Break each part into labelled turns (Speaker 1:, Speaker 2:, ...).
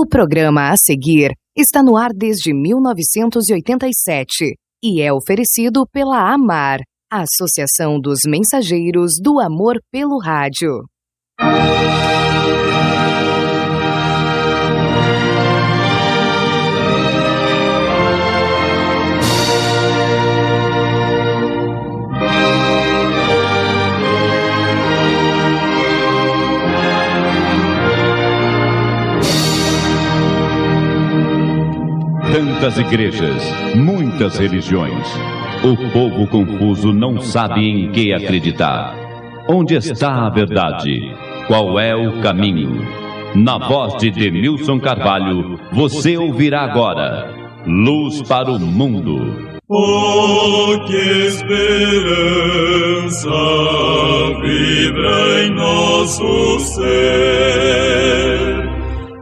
Speaker 1: O programa a seguir está no ar desde 1987 e é oferecido pela AMAR, a Associação dos Mensageiros do Amor pelo Rádio.
Speaker 2: Tantas igrejas, muitas religiões. O povo confuso não sabe em que acreditar. Onde está a verdade? Qual é o caminho? Na voz de Demilson Carvalho, você ouvirá agora Luz para o Mundo.
Speaker 3: Oh, que esperança vibra em nosso ser,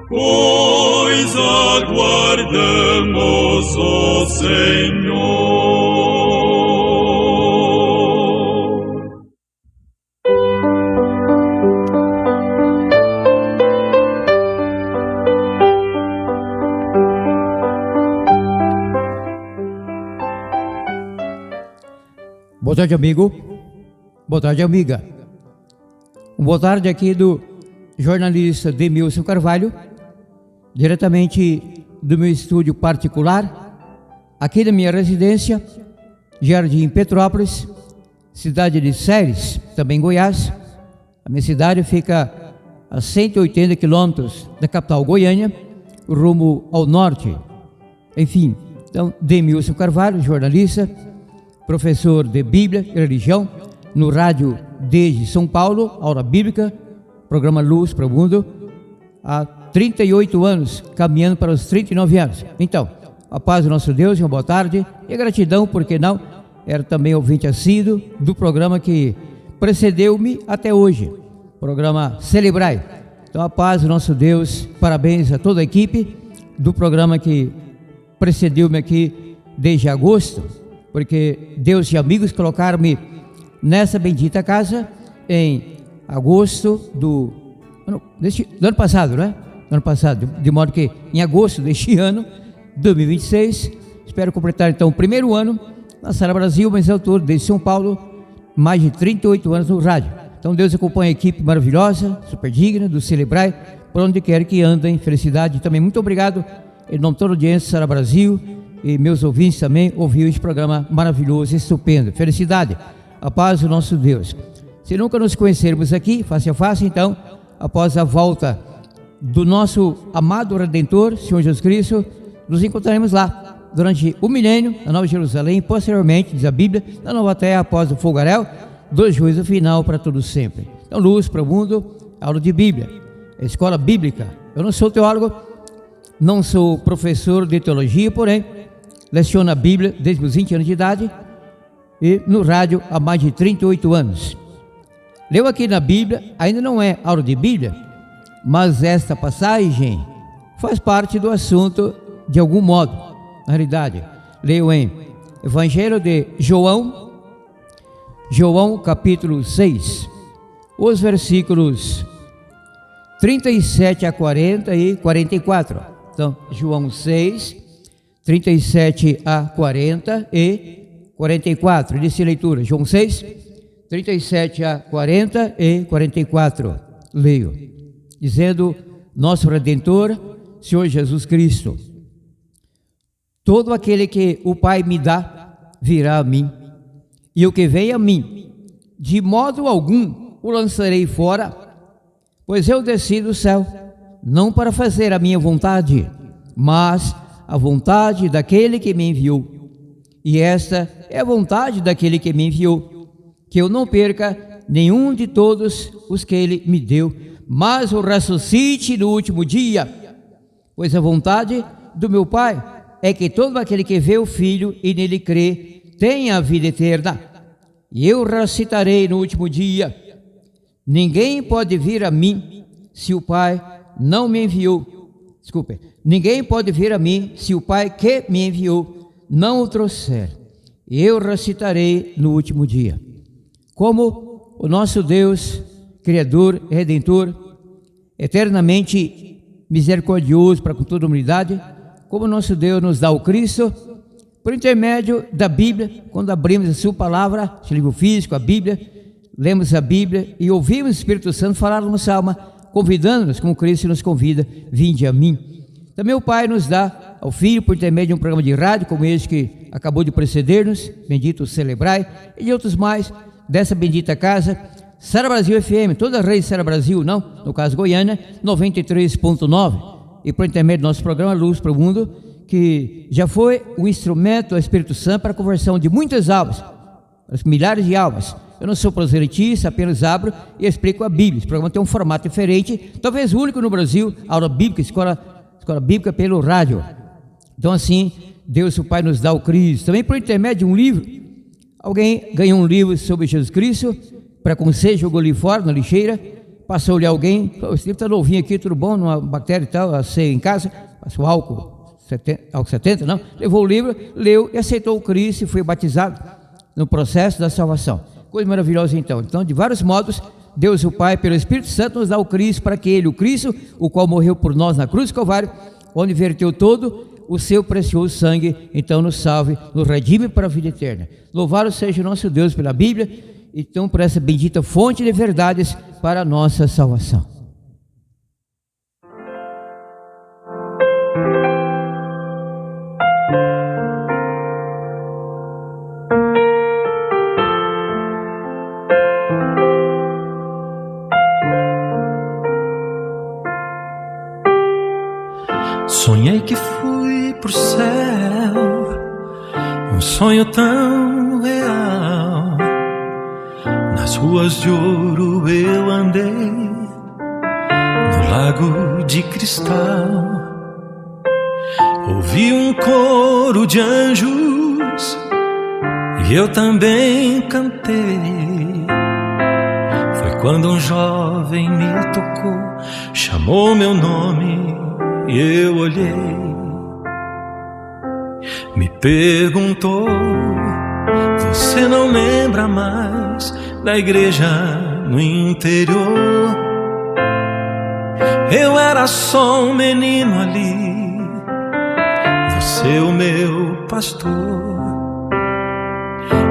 Speaker 3: pois aguardamos o Senhor.
Speaker 4: Boa tarde, amigo. Boa tarde, amiga. Boa tarde aqui do jornalista Demilson Carvalho, diretamente do meu estúdio particular, aqui da minha residência, Jardim Petrópolis, cidade de Séries, também Goiás. A minha cidade fica a 180 quilômetros da capital Goiânia, rumo ao norte. Enfim, então, Demilson Carvalho, jornalista, professor de Bíblia e Religião, no rádio desde São Paulo, aula bíblica, programa Luz para o Mundo, há 38 anos, caminhando para os 39 anos. Então, a paz do nosso Deus, uma boa tarde e a gratidão, porque não, era também ouvinte assíduo do programa que precedeu-me até hoje, programa Celebrai. Então, a paz do nosso Deus, parabéns a toda a equipe do programa que precedeu-me aqui desde agosto, porque Deus e amigos colocaram-me nessa bendita casa em agosto do ano passado, né? Ano passado, de modo que em agosto deste ano, 2026, espero completar então o primeiro ano na Sala Brasil, mas eu estou desde São Paulo, mais de 38 anos no rádio. Então Deus acompanha a equipe maravilhosa, super digna, do Celebrai, por onde quer que andem, felicidade. Também muito obrigado, em nome de toda a audiência, Sala Brasil, e meus ouvintes também ouviram este programa maravilhoso, estupendo. Felicidade, a paz do nosso Deus. Se nunca nos conhecermos aqui, face a face, então, após a volta do nosso amado Redentor, Senhor Jesus Cristo, nos encontraremos lá, durante o milênio, na Nova Jerusalém, posteriormente, diz a Bíblia, na Nova Terra, após o fogaréu, do juízo final para todos sempre. Então, Luz para o Mundo, aula de Bíblia, escola bíblica. Eu não sou teólogo, não sou professor de teologia, porém, leciono a Bíblia desde os 20 anos de idade e no rádio há mais de 38 anos. Leu aqui na Bíblia, ainda não é aula de Bíblia, mas esta passagem faz parte do assunto de algum modo. Na realidade, leio em Evangelho de João capítulo 6, os versículos 37 a 40 e 44. Então, João 6, 37 a 40 e 44. Disse leitura, João 6, 37 a 40 e 44. Leio, dizendo, nosso Redentor, Senhor Jesus Cristo: todo aquele que o Pai me dá, virá a mim, e o que vem a mim, de modo algum o lançarei fora, pois eu desci do céu, não para fazer a minha vontade, mas a vontade daquele que me enviou. E esta é a vontade daquele que me enviou, que eu não perca nenhum de todos os que ele me deu, mas o ressuscite no último dia. Pois a vontade do meu Pai é que todo aquele que vê o Filho e nele crê, tenha a vida eterna. E eu ressuscitarei no último dia. Ninguém pode vir a mim se o Pai não me enviou. Ninguém pode vir a mim se o Pai que me enviou não o trouxer. E eu ressuscitarei no último dia. Como o nosso Deus, Criador, Redentor, eternamente misericordioso para com toda a humanidade, como nosso Deus nos dá o Cristo, por intermédio da Bíblia. Quando abrimos a sua palavra, esse livro físico, a Bíblia, lemos a Bíblia e ouvimos o Espírito Santo falar na nossa alma, convidando-nos, como Cristo nos convida: vinde a mim. Também o Pai nos dá ao Filho, por intermédio de um programa de rádio, como este que acabou de preceder-nos, bendito Celebrai, e de outros mais, dessa bendita casa, Sara Brasil FM, toda a rede Sara Brasil, não, no caso Goiânia, 93.9, e por intermédio do nosso programa Luz para o Mundo, que já foi o instrumento do Espírito Santo para a conversão de muitas almas, milhares de almas. Eu não sou proselitista, apenas abro e explico a Bíblia. Esse programa tem um formato diferente, talvez o único no Brasil, aula bíblica, escola bíblica pelo rádio. Então assim, Deus o Pai nos dá o Cristo. Também por intermédio de um livro, alguém ganhou um livro sobre Jesus Cristo, preconceito, jogou ali fora, na lixeira, passou-lhe alguém, esse livro está novinho aqui, tudo bom, numa bactéria e tal, em casa, passou álcool 70, não, levou o livro, leu e aceitou o Cristo e foi batizado no processo da salvação. Coisa maravilhosa então. Então, de vários modos, Deus o Pai, pelo Espírito Santo, nos dá o Cristo, para que Ele, o Cristo, o qual morreu por nós na cruz do Calvário, onde verteu todo o seu precioso sangue, então nos salve, nos redime para a vida eterna. Louvado seja o nosso Deus pela Bíblia, então por essa bendita fonte de verdades para a nossa salvação.
Speaker 5: Sonhei que fui pro céu, um sonho tão real. Nas ruas de ouro eu andei, no lago de cristal. Ouvi um coro de anjos e eu também cantei. Foi quando um jovem me tocou, chamou meu nome e eu olhei. Me perguntou: você não lembra mais da igreja no interior? Eu era só um menino ali, você o meu pastor.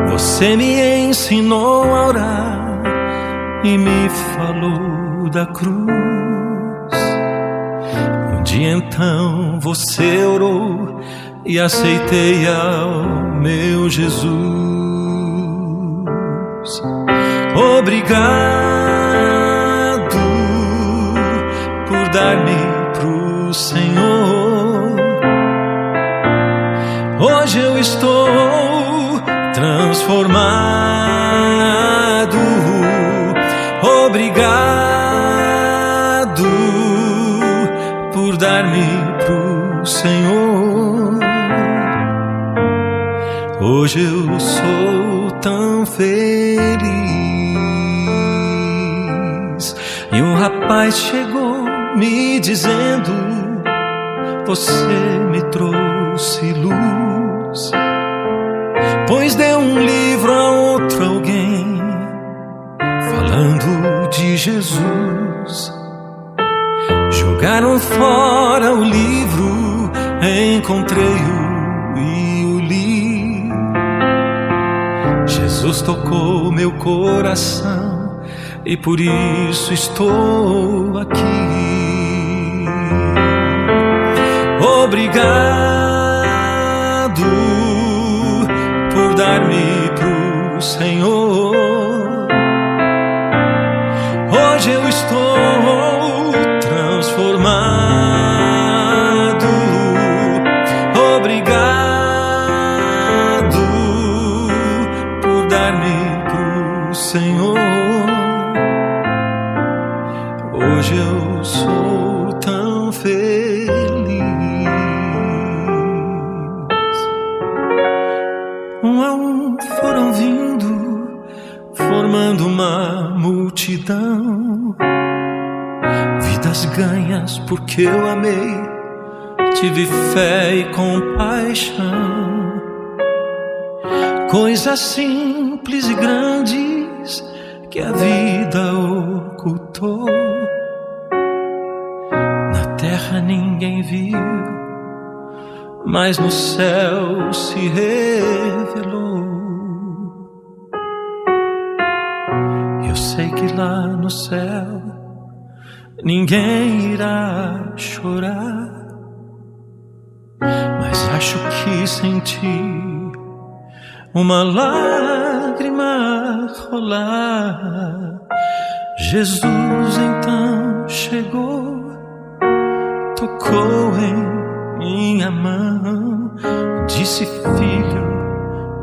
Speaker 5: Você me ensinou a orar e me falou da cruz. Um dia então você orou e aceitei ao meu Jesus. Obrigado por dar-me pro Senhor. Hoje eu estou transformado. Obrigado por dar-me pro Senhor. Hoje eu sou tão feliz. E um rapaz chegou me dizendo: você me trouxe luz, pois deu um livro a outro alguém falando de Jesus. Jogaram fora o livro, encontrei-o e o li. Jesus tocou meu coração e por isso estou aqui. Obrigado por dar-me pro Senhor. Hoje eu estou transformado. Obrigado por dar-me pro Senhor. Hoje eu sou tão feliz. Um a um foram vindo, formando uma multidão. Vidas ganhas porque eu amei, tive fé e compaixão. Coisas simples e grandes que a vida ocultou. Na terra ninguém viu, mas no céu se revelou. Eu sei que lá no céu ninguém irá chorar, mas acho que senti uma lágrima rolar. Jesus então chegou, tocou em minha mão, disse: filho,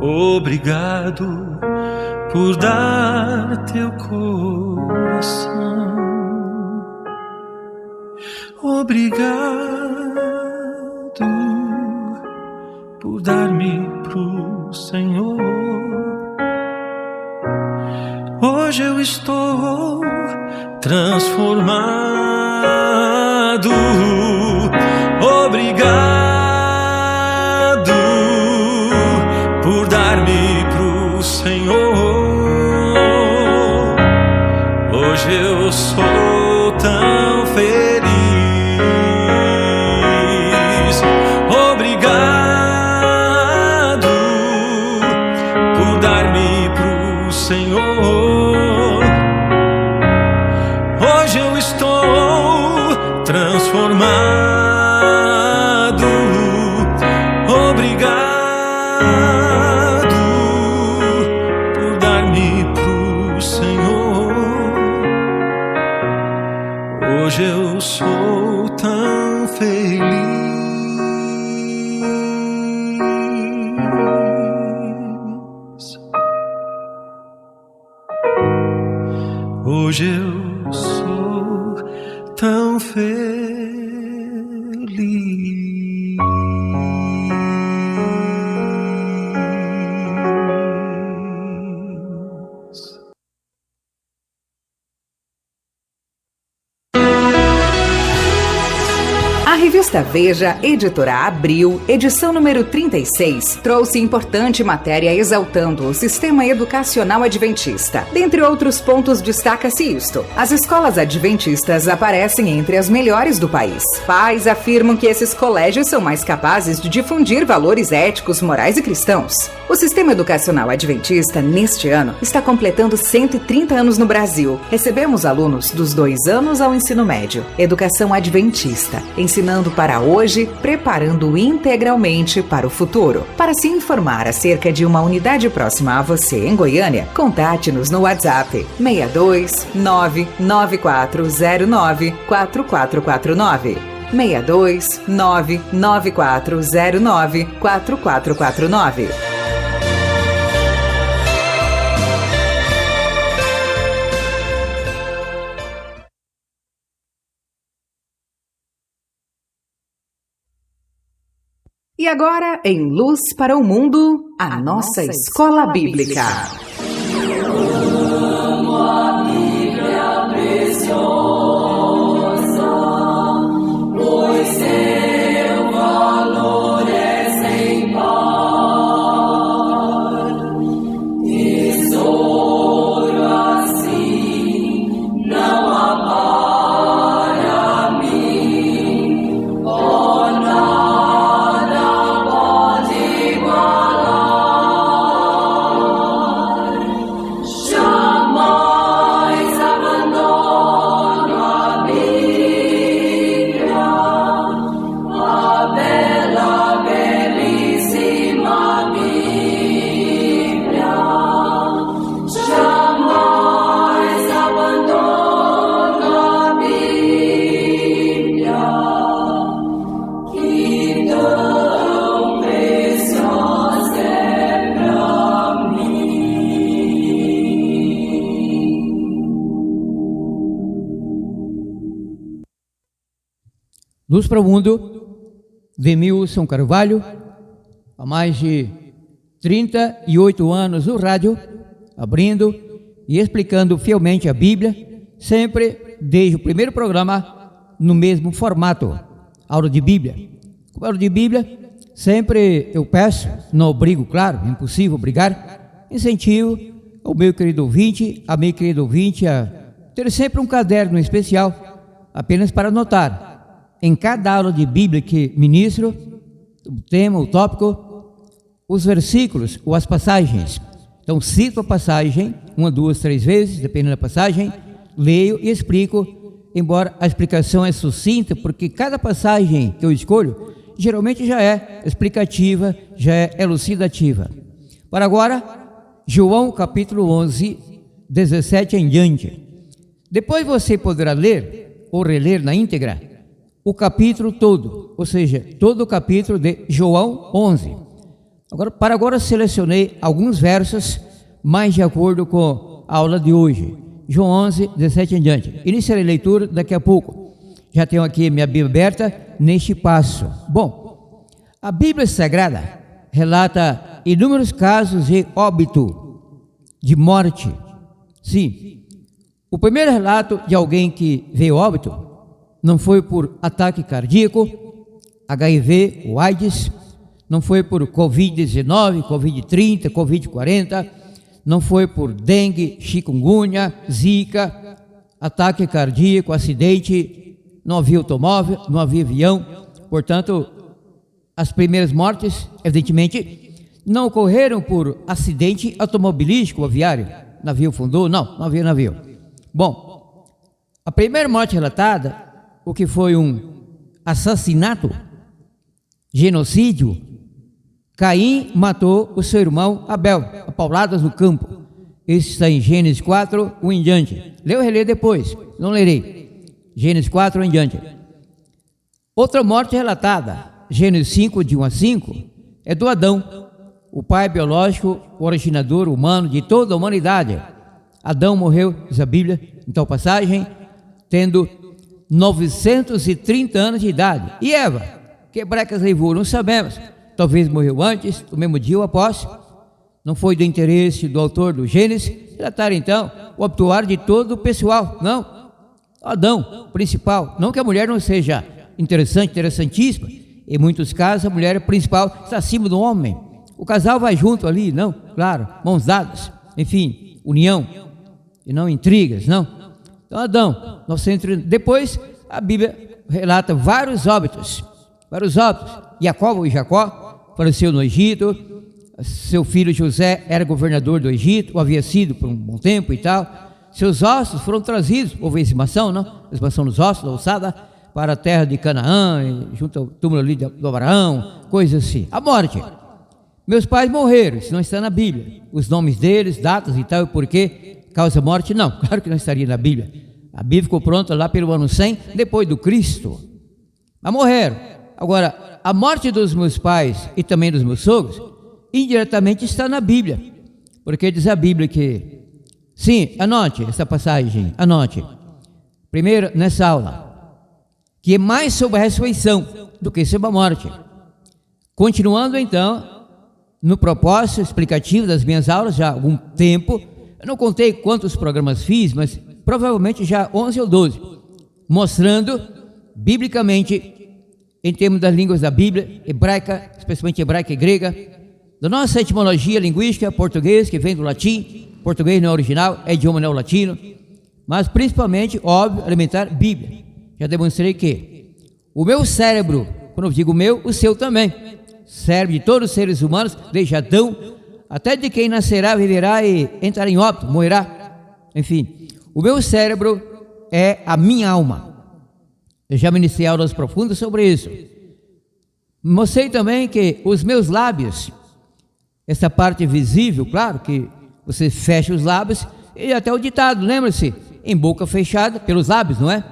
Speaker 5: obrigado por dar teu coração. Obrigado por dar-me pro Senhor. Hoje eu estou transformado. Obrigado por dar-me pro Senhor. Hoje eu sou tão feliz. Obrigado por dar-me pro Senhor. Hoje eu estou transformado. Obrigado por dar-me pro Senhor. Hoje eu sou tão feliz. Hoje eu sou tão feliz.
Speaker 6: A revista Veja, editora Abril, edição número 36, trouxe importante matéria exaltando o sistema educacional adventista. Dentre outros pontos, destaca-se isto: as escolas adventistas aparecem entre as melhores do país. Pais afirmam que esses colégios são mais capazes de difundir valores éticos, morais e cristãos. O sistema educacional adventista, neste ano, está completando 130 anos no Brasil. Recebemos alunos dos 2 anos ao ensino médio. Educação adventista, ensinando para hoje, preparando integralmente para o futuro. Para se informar acerca de uma unidade próxima a você em Goiânia, contate-nos no WhatsApp 62 99409 4449. 62 99409 4449. E agora, em Luz para o Mundo, a nossa Escola Bíblica. Amo a Bíblia preciosa, pois seu valor é sem par. Tesouro assim não há para mim, ó nada.
Speaker 4: Luz para o Mundo, Demilson Carvalho, há mais de 38 anos no rádio, abrindo e explicando fielmente a Bíblia, sempre desde o primeiro programa no mesmo formato, aula de Bíblia. Com aula de Bíblia, sempre eu peço, não obrigo, claro, é impossível obrigar, incentivo ao meu querido ouvinte, a minha querida ouvinte, a ter sempre um caderno especial, apenas para anotar em cada aula de Bíblia que ministro, o tema, o tópico, os versículos ou as passagens. Então cito a passagem, 1, 2, 3 vezes, dependendo da passagem, leio e explico, embora a explicação é sucinta, porque cada passagem que eu escolho, geralmente já é explicativa, já é elucidativa. Para agora, João capítulo 11, 17 em diante. Depois você poderá ler ou reler na íntegra o capítulo todo, ou seja, todo o capítulo de João 11. Para agora selecionei alguns versos mais de acordo com a aula de hoje. João 11, 17 em diante. Iniciarei a leitura daqui a pouco. Já tenho aqui minha Bíblia aberta neste passo. Bom, a Bíblia Sagrada relata inúmeros casos de óbito, de morte. Sim, o primeiro relato de alguém que veio a óbito não foi por ataque cardíaco, HIV ou AIDS, não foi por Covid-19, Covid-30, Covid-40, não foi por dengue, chikungunya, zika, ataque cardíaco, acidente, não havia automóvel, não havia avião. Portanto, as primeiras mortes, evidentemente, não ocorreram por acidente automobilístico ou aviário. Navio fundou? Não havia navio. Bom, a primeira morte relatada, o que foi um assassinato, genocídio, Caim matou o seu irmão Abel, a pauladas no campo. Isso está em Gênesis 4, 1 em diante. Leu e relê depois, não lerei. Gênesis 4, 1 em diante. Outra morte relatada, Gênesis 5, de 1 a 5, é do Adão, o pai biológico, o originador humano de toda a humanidade. Adão morreu, diz a Bíblia, em tal passagem, tendo 930 anos de idade. E Eva, que brecas levou, não sabemos. Talvez morreu antes, no mesmo dia ou após. Não foi do interesse do autor do Gênesis tratar então o obituário de todo o pessoal. Não, Adão, principal. Não que a mulher não seja interessante, interessantíssima. Em muitos casos a mulher principal está acima do homem. O casal vai junto ali, não? Claro, mãos dadas. Enfim, união e não intrigas, não? Então Adão, depois a Bíblia relata vários óbitos. Jacó faleceu no Egito, seu filho José era governador do Egito, ou havia sido por um bom tempo e tal. Seus ossos foram trazidos, houve exumação, não? Exumação dos ossos, da ossada, para a terra de Canaã, junto ao túmulo ali do Abraão, coisas assim. A morte. Meus pais morreram, isso não está na Bíblia. Os nomes deles, datas e tal, e porquê, causa morte, não. Claro que não estaria na Bíblia. A Bíblia ficou pronta lá pelo ano 100, depois do Cristo. Mas morreram. Agora, a morte dos meus pais e também dos meus sogros, indiretamente está na Bíblia. Porque diz a Bíblia que, sim, anote essa passagem, anote. Primeiro, nessa aula, que é mais sobre a ressurreição do que sobre a morte. Continuando então, no propósito explicativo das minhas aulas, já há algum tempo, eu não contei quantos programas fiz, mas provavelmente já 11 ou 12, mostrando, biblicamente, em termos das línguas da Bíblia, hebraica, especialmente hebraica e grega, da nossa etimologia linguística, português, que vem do latim, português não é original, é idioma neolatino, mas principalmente, óbvio, alimentar Bíblia. Já demonstrei que o meu cérebro, quando eu digo meu, o seu também, cérebro de todos os seres humanos, desde Adão, até de quem nascerá, viverá e entrará em óbito, morrerá, enfim, o meu cérebro é a minha alma. Eu já ministrei aulas profundas sobre isso. Mostrei também que os meus lábios, essa parte visível, claro que você fecha os lábios, e até o ditado, lembra-se, em boca fechada, pelos lábios, não é?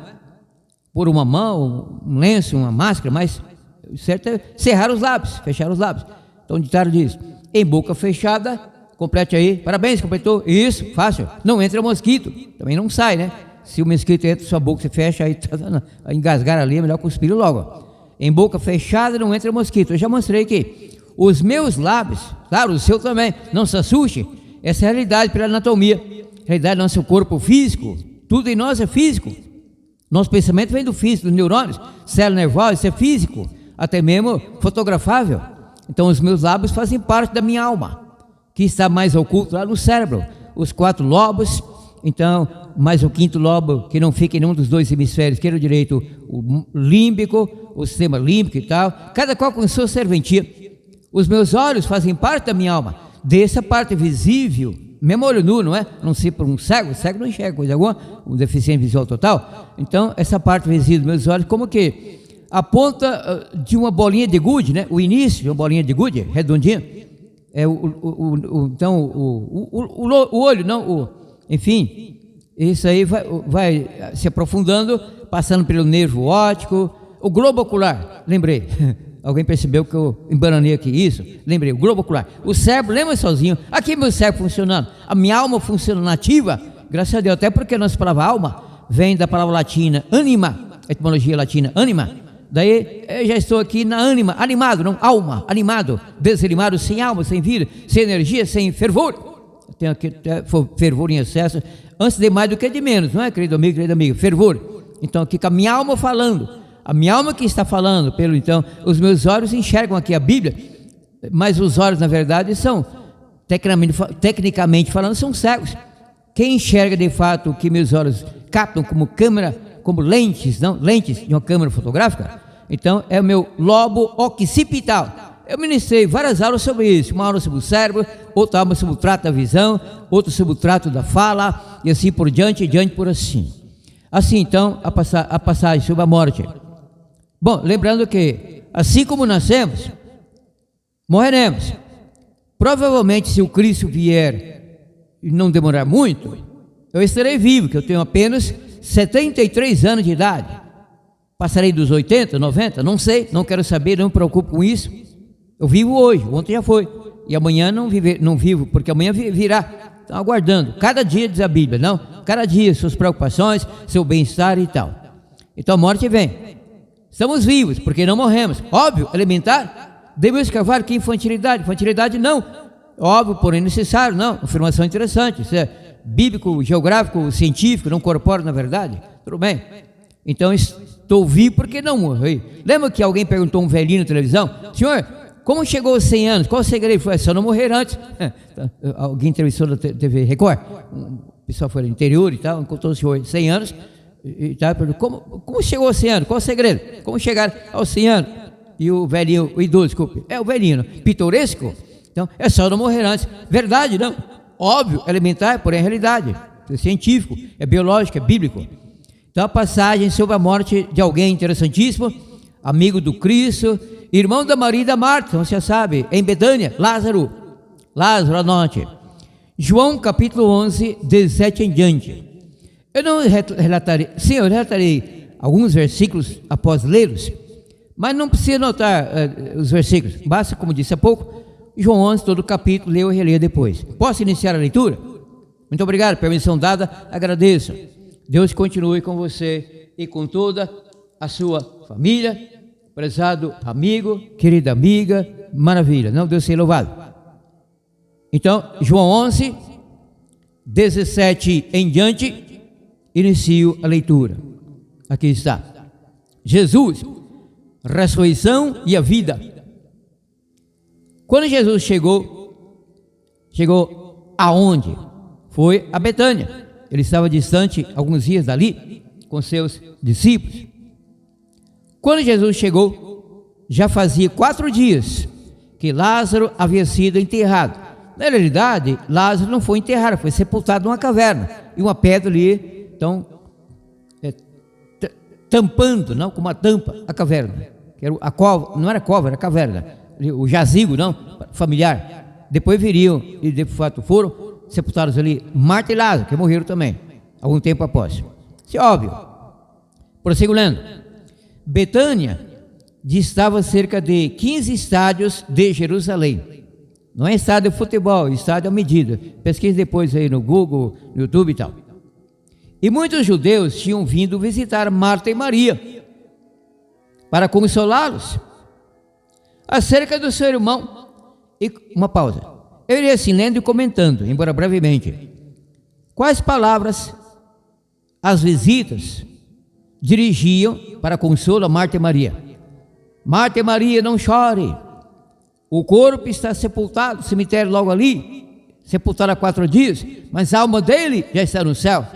Speaker 4: Por uma mão, um lenço, uma máscara, mas o certo é cerrar os lábios, fechar os lábios. Então o ditado diz, em boca fechada, complete aí, parabéns, completou, isso, fácil, não entra mosquito, também não sai, né? Se o mosquito entra na sua boca, você fecha, aí engasgar ali, é melhor cuspir logo. Em boca fechada não entra mosquito. Eu já mostrei que os meus lábios, claro, o seu também, não se assuste, essa é a realidade pela anatomia, a realidade do nosso corpo físico, tudo em nós é físico. Nosso pensamento vem do físico, dos neurônios, célula nervosa, isso é físico, até mesmo fotografável. Então os meus lábios fazem parte da minha alma, que está mais oculto lá no cérebro, os 4 lobos, Então, mais o quinto lobo, que não fica em nenhum dos dois hemisférios, esquerdo ou direito, o límbico, o sistema límbico e tal, cada qual com sua serventia. Os meus olhos fazem parte da minha alma, dessa parte visível, mesmo olho nu, não é? Não sei por um cego não enxerga coisa alguma, um deficiente visual total. Então, essa parte visível dos meus olhos, como que a ponta de uma bolinha de gude, né? O início de uma bolinha de gude, redondinha, é o olho, não, enfim, isso aí vai se aprofundando, passando pelo nervo óptico, o globo ocular, lembrei, alguém percebeu que eu embananei aqui, isso, lembrei, o globo ocular, o cérebro, lembra sozinho, aqui meu cérebro funcionando, a minha alma funcionando ativa, graças a Deus, até porque a nossa palavra alma vem da palavra latina, anima, etimologia latina, anima. Daí eu já estou aqui na ânima, animado, não, alma, animado, desanimado, sem alma, sem vida, sem energia, sem fervor. Eu tenho aqui fervor em excesso, antes de mais do que de menos, não é, querido amigo, fervor. Então aqui com a minha alma falando, a minha alma que está falando, então os meus olhos enxergam aqui a Bíblia, mas os olhos na verdade são, tecnicamente falando, são cegos. Quem enxerga de fato o que meus olhos captam como câmera, como lentes, não, lentes de uma câmera fotográfica, então é o meu lobo occipital. Eu ministrei várias aulas sobre isso, uma aula sobre o cérebro, outra aula sobre o trato da visão, outra sobre o trato da fala, e assim por diante, por assim. Assim então, a passagem sobre a morte. Bom, lembrando que, assim como nascemos, morreremos. Provavelmente, se o Cristo vier e não demorar muito, eu estarei vivo, que eu tenho apenas 73 anos de idade. Passarei dos 80, 90, não sei, não quero saber, não me preocupo com isso. Eu vivo hoje, ontem já foi, e amanhã não vivo, porque amanhã virá. Estão aguardando, cada dia diz a Bíblia, não? Cada dia suas preocupações, seu bem-estar e tal. Então a morte vem. Estamos vivos, porque não morremos. Óbvio, elementar, devemos cavar que infantilidade não. Óbvio, porém necessário, não. Afirmação interessante, isso é bíblico, geográfico, científico, não corpóreo na verdade. Tudo bem. Então estou vivo porque não morri. Lembra que alguém perguntou a um velhinho na televisão: senhor, como chegou aos 100 anos? Qual o segredo? Ele falou: só não morrer antes. Alguém entrevistou na TV Record, o pessoal foi no interior e tal, encontrou o senhor 100 anos e tal, perguntou: como chegou aos 100 anos? Qual o segredo? Como chegar aos 100 anos? E o velhinho, o idoso, desculpe, o velhinho, pitoresco, então é só não morrer antes. Verdade, não? Óbvio, elementar, porém é realidade, é científico, é biológico, é bíblico. Então a passagem sobre a morte de alguém interessantíssimo, amigo do Cristo, irmão da Maria e da Marta, você já sabe, em Betânia, Lázaro, anote, João capítulo 11, 17 em diante. Eu não relatarei, sim, eu relatarei alguns versículos após lê-los, mas não precisa anotar os versículos, basta, como disse há pouco, João 11, todo o capítulo, leu e releia depois. Posso iniciar a leitura? Muito obrigado, permissão dada, agradeço. Deus continue com você e com toda a sua família, prezado amigo, querida amiga, maravilha, não, Deus seja louvado. Então, João 11, 17 em diante, inicio a leitura. Aqui está. Jesus, ressurreição e a vida. Quando Jesus chegou aonde? Foi a Betânia. Ele estava distante alguns dias dali com seus discípulos. Quando Jesus chegou, já fazia 4 dias que Lázaro havia sido enterrado. Na realidade, Lázaro não foi enterrado, foi sepultado numa caverna e uma pedra ali, então, tampando, não, com uma tampa, a caverna. Que era a cova, não era cova, era caverna. O jazigo, não, familiar. Depois viriam, e de fato foram sepultados ali Marta e Lázaro, que morreram também, algum tempo após. Isso é óbvio. Prossigo lendo. Betânia distava cerca de 15 estádios de Jerusalém. Não é estádio de futebol, estádio à medida. Pesquise depois aí no Google, no YouTube e tal. E muitos judeus tinham vindo visitar Marta e Maria para consolá-los acerca do seu irmão. E uma pausa. Eu irei assim lendo e comentando, embora brevemente. Quais palavras as visitas dirigiam para consolo a Marta e Maria? Marta e Maria, não chore. O corpo está sepultado, cemitério logo ali. sepultado há 4 dias, mas a alma dele já está no céu,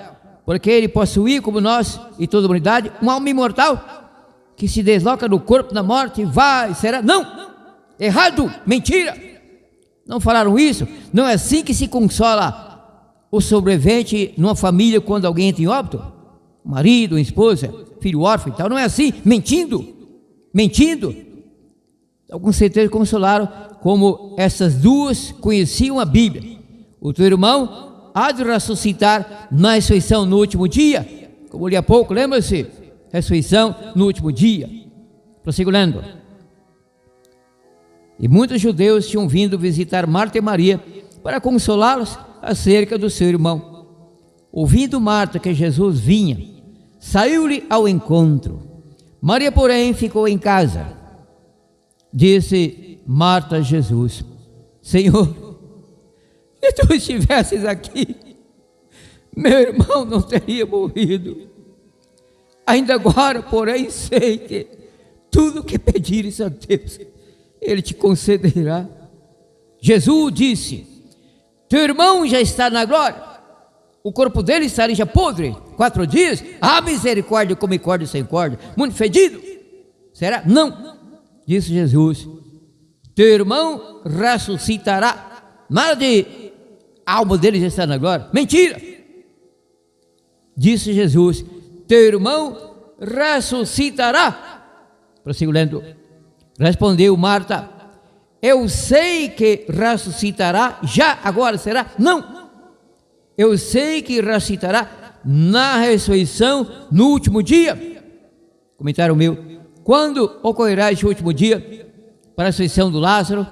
Speaker 4: porque ele possuía, como nós e toda a humanidade, uma alma imortal, que se desloca do corpo na morte e vai, será, não, errado, mentira, não falaram isso, não é assim que se consola o sobrevivente numa família quando alguém entra em óbito, marido, esposa, filho órfão e tal, não é assim, mentindo, então com certeza consolaram, como essas duas conheciam a Bíblia, o teu irmão há de ressuscitar na ressurreição no último dia, como li há pouco, lembra-se? Ressurreição no último dia. Prossigo lendo. E muitos judeus tinham vindo visitar Marta e Maria para consolá-los acerca do seu irmão. Ouvindo Marta que Jesus vinha, saiu-lhe ao encontro. Maria, porém, ficou em casa. Disse Marta a Jesus: Senhor, se tu estivesses aqui, meu irmão não teria morrido. Ainda agora, porém, sei que tudo que pedires a Deus, Ele te concederá. Jesus disse: teu irmão já está na glória, o corpo dele estaria já podre, 4 dias, misericórdia, come corda sem corda, muito fedido. Será? Não, disse Jesus, teu irmão ressuscitará. Nada de a alma dele já está na glória, mentira. Disse Jesus, teu irmão ressuscitará. Prossigo lendo. Respondeu Marta: eu sei que ressuscitará já agora, será? Não, eu sei que ressuscitará na ressurreição no último dia. Comentário meu: quando ocorrerá esse último dia para a ressurreição do Lázaro?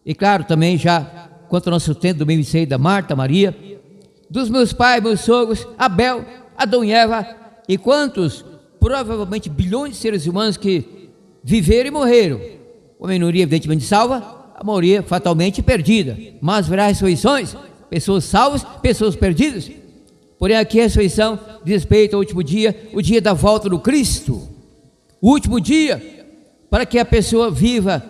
Speaker 4: E claro, também já quanto ao nosso tempo do meio da Marta, Maria, dos meus pais, meus sogros, Abel, Adão e Eva, e quantos provavelmente bilhões de seres humanos que viveram e morreram. A minoria evidentemente salva, a maioria fatalmente perdida, mas haverá ressurreições, pessoas salvas, pessoas perdidas. Porém aqui a ressurreição diz respeito ao último dia, o dia da volta do Cristo, o último dia, para que a pessoa viva,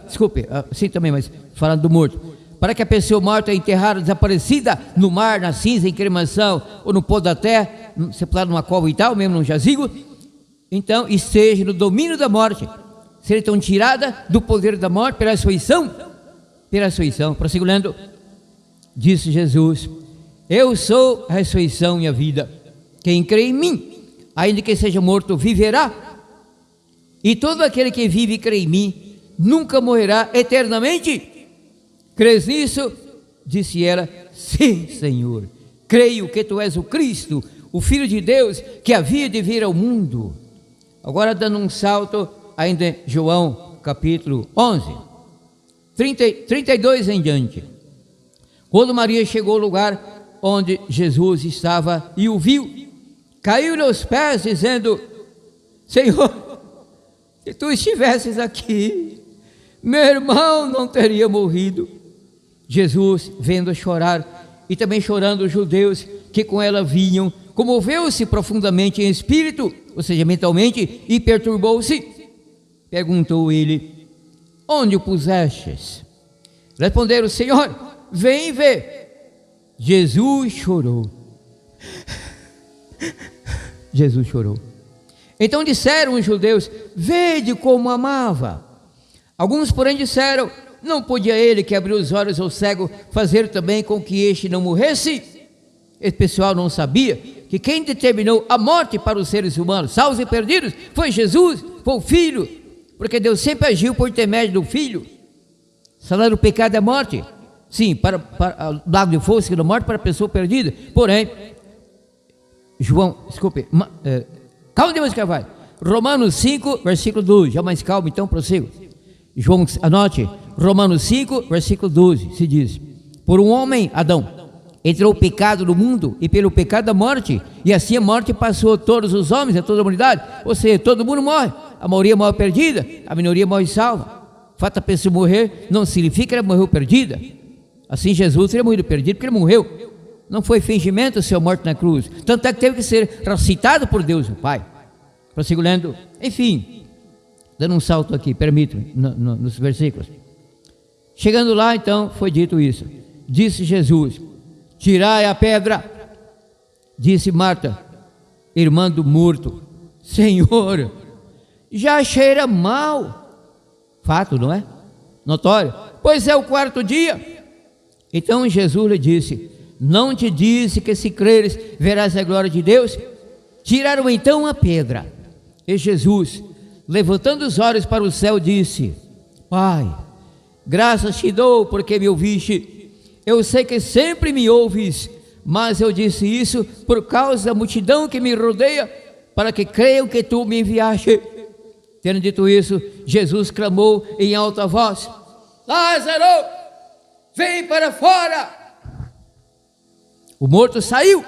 Speaker 4: sim também, mas falando do morto, para que a pessoa morta, enterrada, desaparecida no mar, na cinza, em cremação, ou no pó da terra, sepultada numa cova e tal, mesmo num jazigo, então esteja no domínio da morte, seja então tirada do poder da morte pela ressurreição. Prossigo lendo. Disse Jesus: eu sou a ressurreição e a vida, quem crê em mim, ainda que seja morto, viverá, e todo aquele que vive e crê em mim, nunca morrerá eternamente. Crês nisso? Disse ela: sim, Senhor, creio que tu és o Cristo, o Filho de Deus, que havia de vir ao mundo. Agora dando um salto ainda em João capítulo 11, 32 em diante. Quando Maria chegou ao lugar onde Jesus estava e o viu, caiu-lhe aos pés dizendo: Senhor, se tu estivesses aqui, meu irmão não teria morrido. Jesus, vendo-a chorar e também chorando os judeus que com ela vinham, comoveu-se profundamente em espírito, ou seja, mentalmente, e perturbou-se. Perguntou ele: onde o pusestes? Responderam: Senhor, vem ver. Jesus chorou. Então disseram os judeus: vede como amava. Alguns porém disseram: não podia ele que abriu os olhos ao cego fazer também com que este não morresse? Esse pessoal não sabia que quem determinou a morte para os seres humanos, salvos e perdidos, foi Jesus, foi o Filho, porque Deus sempre agiu por intermédio do Filho. Salário do pecado é morte, sim, para lago de fogo da morte para a pessoa perdida. Porém, calma demais, Carvalho. Romanos 5, versículo 12, já mais calmo, então prossigo. João, anote, Romanos 5, versículo 12, se diz: por um homem, Adão, entrou o pecado no mundo, e pelo pecado a morte, e assim a morte passou a todos os homens, a toda a humanidade, ou seja, todo mundo morre, a maioria morre perdida, a minoria morre salva. O fato da pessoa morrer não significa que ela morreu perdida. Assim Jesus teria morrido perdido porque ele morreu, não foi fingimento ser morto na cruz, tanto é que teve que ser ressuscitado por Deus o Pai. Prossigo lendo, enfim, dando um salto aqui, permita-me, nos versículos. Chegando lá, então, foi dito isso. Disse Jesus: tirai a pedra. Disse Marta, irmã do morto, Senhor, já cheira mal. Fato, não é? Notório. Pois é o 4º dia. Então Jesus lhe disse, não te disse que se creres verás a glória de Deus? Tiraram então a pedra. E Jesus, levantando os olhos para o céu, disse, Pai, graças te dou porque me ouviste. Eu sei que sempre me ouves, mas eu disse isso por causa da multidão que me rodeia, para que creiam que tu me enviaste. Tendo dito isso, Jesus clamou em alta voz, Lázaro, vem para fora. O morto saiu,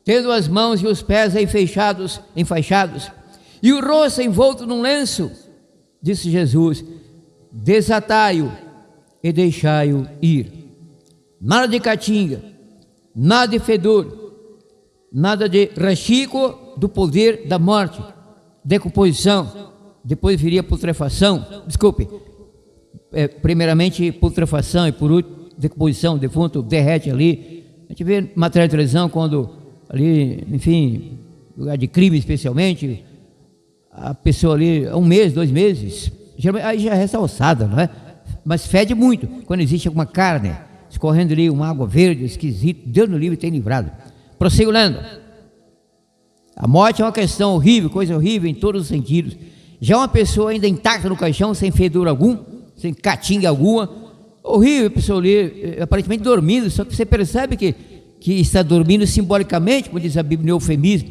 Speaker 4: tendo as mãos e os pés enfaixados, e o rosto envolto num lenço. Disse Jesus, desatai-o e deixai-o ir. Nada de catinga, nada de fedor, nada de rachico do poder da morte, decomposição, depois viria putrefação, primeiramente putrefação e por último decomposição, o defunto derrete ali. A gente vê matéria de televisão quando ali, enfim, lugar de crime especialmente, a pessoa ali, 1 mês, 2 meses, geralmente, aí já resta ossada, não é? Mas fede muito, quando existe alguma carne, escorrendo ali uma água verde, esquisita, Deus no livre tem livrado. Prossigo lendo. A morte é uma questão horrível, coisa horrível em todos os sentidos. Já uma pessoa ainda intacta no caixão, sem fedor algum, sem catinga alguma, horrível, a pessoa ali, aparentemente dormindo, só que você percebe que está dormindo simbolicamente, como diz a Bíblia no eufemismo,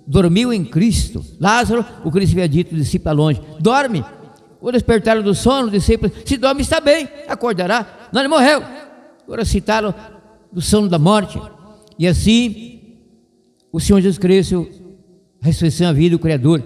Speaker 4: dormiu em Cristo. Lázaro, o Cristo havia dito, o discípulo longe, dorme. O despertaram do sono, o discípulo, se dorme está bem, acordará, não, ele morreu. Agora citaram do sono da morte. E assim, o Senhor Jesus Cristo, a ressurreição, a vida, o Criador,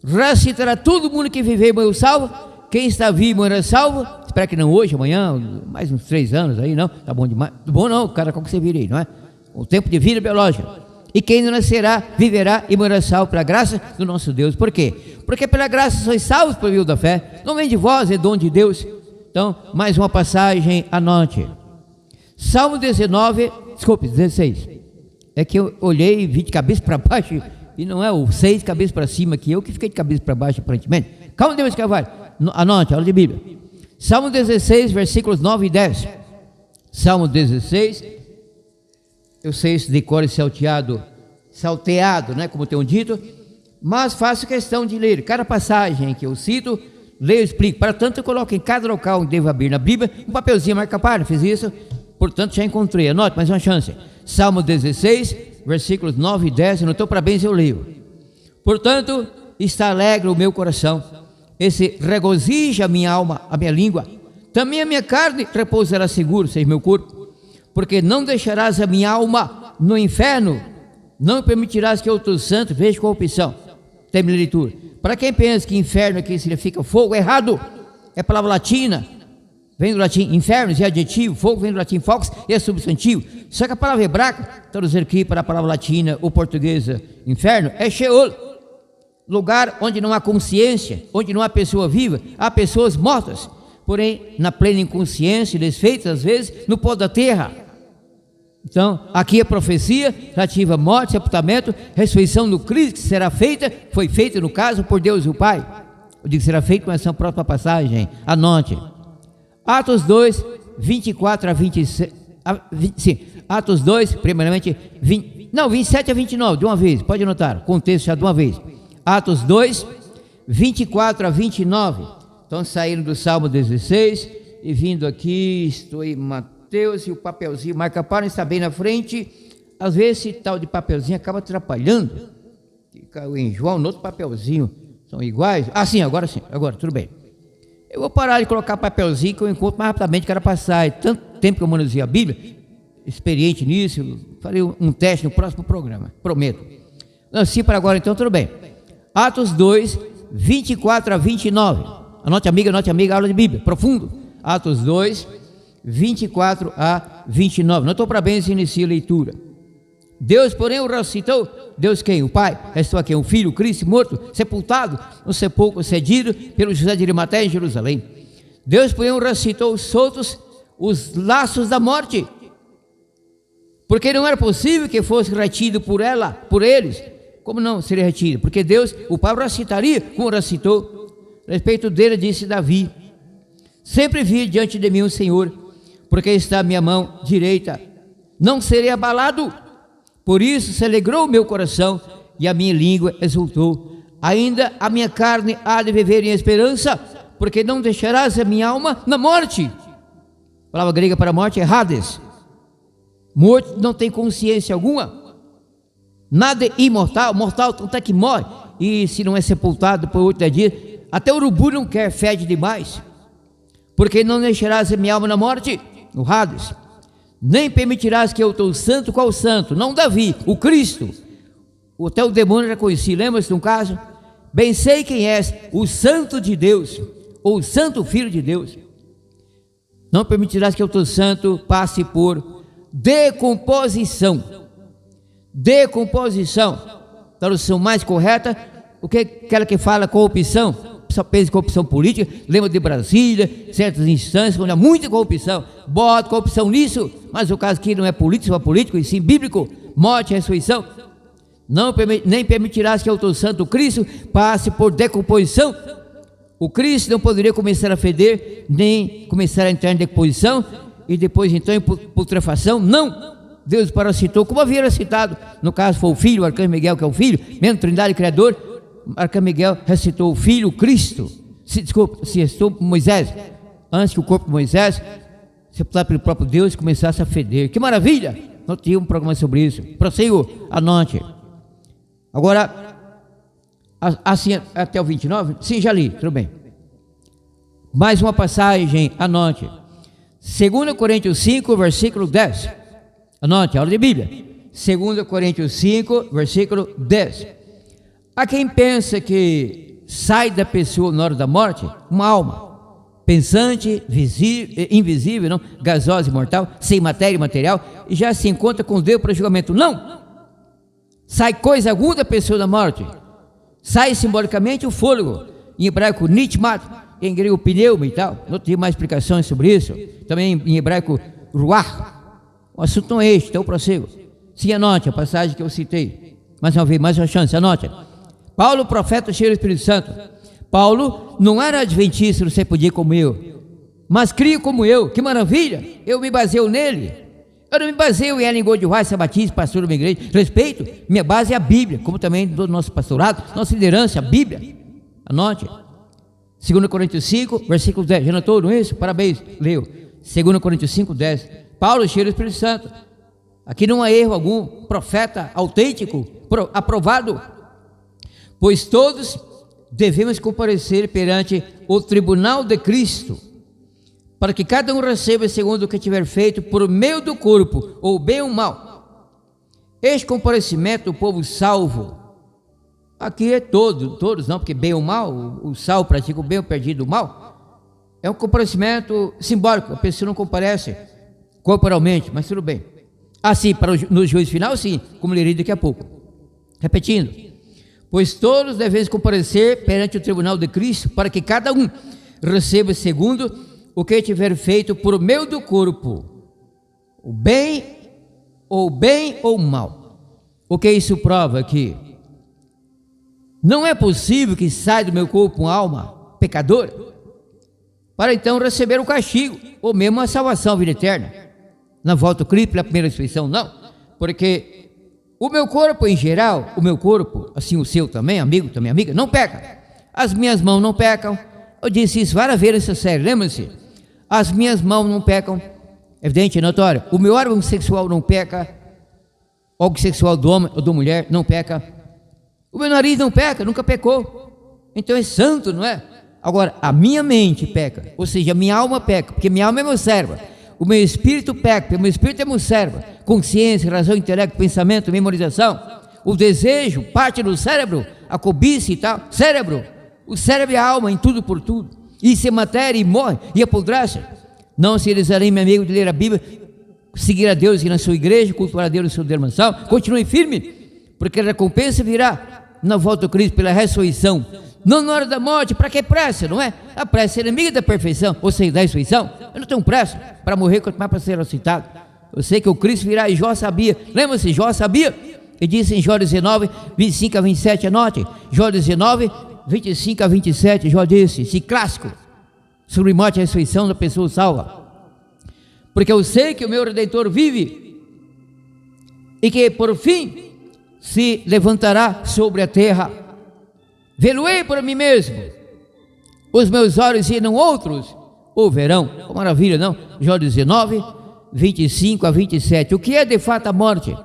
Speaker 4: ressuscitará todo mundo que viver e morreu salvo. Quem está vivo morrerá salvo. Espero que não hoje, amanhã, mais uns 3 anos aí, não, tá bom demais. Bom não, cara, como que você vira aí, não é? O tempo de vida biológica. E quem não nascerá, viverá e morrerá salvo pela graça do nosso Deus. Por quê? Porque pela graça sois salvos por meio da fé. Não vem de vós, é dom de Deus. Então, mais uma passagem, anote. Salmo 16. É que eu olhei e vi de cabeça para baixo, e não é o 6 cabeça para cima, que eu que fiquei de cabeça para baixo aparentemente. Calma, Deus Carvalho. Anote, aula de Bíblia. Salmo 16, versículos 9 e 10. Salmo 16, eu sei esse decoro e salteado, né, como tenho dito, mas faço questão de ler cada passagem que eu cito, leio e explico. Para tanto, eu coloco em cada local onde devo abrir na Bíblia um papelzinho marca-página, fiz isso, portanto já encontrei. Anote, mais uma chance. Salmo 16, versículos 9 e 10, anotou, parabéns, eu leio. Portanto, está alegre o meu coração, esse regozija a minha alma, a minha língua, também a minha carne repousará seguro, seja meu corpo, porque não deixarás a minha alma no inferno, não permitirás que outro santo veja corrupção. Termina a leitura. Para quem pensa que inferno aqui significa fogo, errado, é palavra latina, vem do latim infernos, é adjetivo, fogo vem do latim fox, e é substantivo. Só que a palavra hebraica, traduzir aqui para a palavra latina ou portuguesa, inferno, é Sheol, lugar onde não há consciência, onde não há pessoa viva, há pessoas mortas, porém na plena inconsciência, desfeitas às vezes no pó da terra. Então, aqui a profecia relativa à morte, sepultamento, ressurreição do Cristo, que será feita, foi feita no caso por Deus o Pai. Eu digo que será feita com essa próxima passagem, anote. Atos 2, 24 a 26, sim, Atos 2, primeiramente, 27 a 29, de uma vez, pode anotar, contexto já de uma vez. Atos 2, 24 a 29, então saíram do Salmo 16 e vindo aqui, estou em Mateus e o papelzinho marca-página está bem na frente. Às vezes esse tal de papelzinho acaba atrapalhando, caiu em João, no outro papelzinho, são iguais, sim, agora tudo bem. Eu vou parar de colocar papelzinho que eu encontro mais rapidamente que era passar. Tanto tempo que eu manuseei a Bíblia, experiente nisso, farei um teste no próximo programa, prometo. Assim para agora, então, tudo bem. Atos 2, 24 a 29. Anote, amiga, aula de Bíblia, profundo. Atos 2, 24 a 29. Notou para bem se inicia a leitura. Deus, porém, o ressuscitou. Deus quem? O Pai. Restou aqui um filho, Cristo, morto, sepultado, no sepulcro cedido pelo José de Arimateia em Jerusalém. Deus, porém, o ressuscitou soltos os laços da morte. porque não era possível que fosse retido por ela, por eles. Como não seria retido? Porque Deus, o Pai recitaria, como recitou. A respeito dele, disse Davi: sempre vi diante de mim o Senhor, porque está a minha mão direita, não serei abalado. Por isso se alegrou o meu coração e a minha língua exultou. Ainda a minha carne há de viver em esperança, porque não deixarás a minha alma na morte. A palavra grega para morte é Hades. Morto não tem consciência alguma, nada é imortal, mortal até que morre, e se não é sepultado por 8 dias, até o urubu não quer, fede demais. Porque não deixarás a minha alma na morte, no Hades, nem permitirás que eu teu santo, qual santo? Não Davi, o Cristo. Até o demônio já conheci, lembra-se de um caso? Bem sei quem és, o santo de Deus, ou o santo filho de Deus. Não permitirás que o teu santo passe por decomposição. Decomposição, tradução mais correta, o que aquela que fala corrupção, só pensa em corrupção política, lembra de Brasília, certas instâncias onde há muita corrupção, bota corrupção nisso, mas o caso aqui não é político, só político, e sim bíblico, morte e ressurreição. Nem permitirás que o teu santo Cristo passe por decomposição. O Cristo não poderia começar a feder, nem começar a entrar em decomposição, e depois então em putrefação, não. Deus parasitou, como havia recitado, no caso foi o Filho, o Arcanjo Miguel, que é o Filho, mesmo Trindade Criador, Arcanjo Miguel recitou o Filho, o Cristo, se restou Moisés, antes que o corpo de Moisés, sepultado pelo próprio Deus, começasse a feder. Que maravilha! Não tinha um programa sobre isso. Prossigo, anote. Agora, assim até o 29, sim, já li, tudo bem. Mais uma passagem, anote. 2 Coríntios 5, versículo 10. Anote, aula de Bíblia. 2 Coríntios 5, versículo 10. Há quem pensa que sai da pessoa na hora da morte uma alma pensante, invisível, não? Gasosa e mortal, sem matéria e material, e já se encontra com Deus para julgamento. Não! Sai coisa alguma da pessoa da morte. Sai simbolicamente o fôlego, em hebraico nitmat, em grego pneuma e tal. Não tem mais explicações sobre isso. Também em hebraico ruach. O assunto não é este, então eu prossigo. Sim, anote a passagem que eu citei. Mais uma vez, mais uma chance, anote. Paulo, profeta cheio do Espírito Santo. Paulo não era adventista no sétimo dia como eu, mas crio como eu. Que maravilha! Eu me baseio nele. Eu não me baseio em Ellen Goldweiss, Batista, pastor da minha igreja. Respeito, minha base é a Bíblia, como também do nosso pastorado, nossa liderança, a Bíblia. Anote. 2 Coríntios 5, versículo 10. Já anotou isso? Parabéns, leu. 2 Coríntios 5, 10. Paulo cheio do Espírito Santo. Aqui não há erro algum. Profeta autêntico, aprovado. Pois todos devemos comparecer perante o tribunal de Cristo, para que cada um receba segundo o que tiver feito por meio do corpo, ou bem ou mal. Este comparecimento do povo salvo, aqui é todos não, porque bem ou mal, o salvo pratica o bem, o perdido o mal. É um comparecimento simbólico, a pessoa não comparece corporalmente, mas tudo bem. Assim, no juízo final, sim, como lerei daqui a pouco. Repetindo, pois todos devemos comparecer perante o tribunal de Cristo, para que cada um receba segundo o que tiver feito por meio do corpo, o bem ou mal. O que isso prova aqui? Não é possível que saia do meu corpo uma alma pecadora, para então receber o castigo, ou mesmo a salvação, a vida eterna, na volta do Cristo, pela primeira ressurreição, não, porque o meu corpo em geral, o meu corpo, assim o seu também, amigo, também amiga, não peca. As minhas mãos não pecam. Eu disse isso várias vezes nessa série, lembra-se? As minhas mãos não pecam, evidente, notório. O meu órgão sexual não peca, o órgão sexual do homem ou da mulher não peca. O meu nariz não peca, nunca pecou. Então é santo, não é? Agora, a minha mente peca, ou seja, a minha alma peca, porque minha alma é meu cérebro. O meu espírito peca, porque o meu espírito é meu cérebro. Consciência, razão, intelecto, pensamento, memorização. O desejo, parte do cérebro, a cobiça e tal. Cérebro, o cérebro é a alma em tudo por tudo. Isso é matéria e morre e apodrece. Não se desanime, amigo, de ler a Bíblia, seguir a Deus e na sua igreja, cultuar a Deus na sua dermação. Continue firme, porque a recompensa virá na volta do Cristo pela ressurreição. Não na hora da morte, para que pressa, não é? A pressa é inimiga da perfeição, ou seja, da ressurreição. Eu não tenho pressa para morrer, quanto mais para ser ressuscitado. Eu sei que o Cristo virá e Jó sabia. Lembra-se, Jó sabia? E disse em Jó 19, 25 a 27, anote. Jó 19, 25 a 27, Jó disse, esse clássico, sobre morte e ressurreição da pessoa salva. Porque eu sei que o meu Redentor vive e que por fim se levantará sobre a terra. Vê-lo-ei por mim mesmo, os meus olhos e não outros o verão. Oh, maravilha, não? Jó 19, 25 a 27. O que é de fato a morte?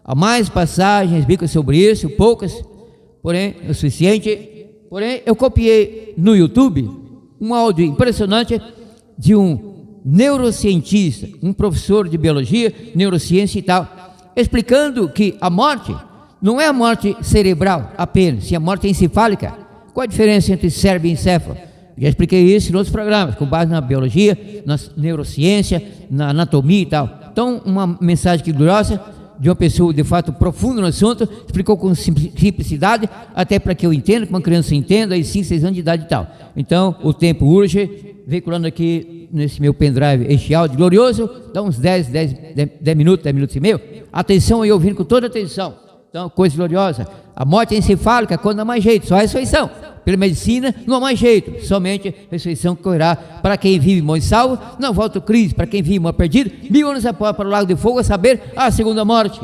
Speaker 4: Há mais passagens bíblicas sobre isso, poucas, porém é o suficiente. Porém, eu copiei no YouTube um áudio impressionante de um neurocientista, um professor de biologia, neurociência e tal, explicando que a morte não é a morte cerebral apenas, sim a morte encefálica. Qual a diferença entre cérebro e encéfalo? Já expliquei isso em outros programas, com base na biologia, na neurociência, na anatomia e tal. Então, uma mensagem que gloriosa, de uma pessoa de fato profunda no assunto, explicou com simplicidade, até para que eu entenda, que uma criança entenda, aí 5, 6 anos de idade e tal. Então, o tempo urge, veiculando aqui nesse meu pendrive este áudio glorioso, dá uns 10 minutos e meio. Atenção aí, ouvindo com toda atenção. Então, coisa gloriosa. A morte é encefálica, quando não há mais jeito, só a ressurreição. Pela medicina, não há mais jeito, somente a ressurreição que correrá para quem vive morto e salvo. Não volta o Cristo, para quem vive morto perdido, 1000 anos após para o lago de fogo, a saber, a segunda morte.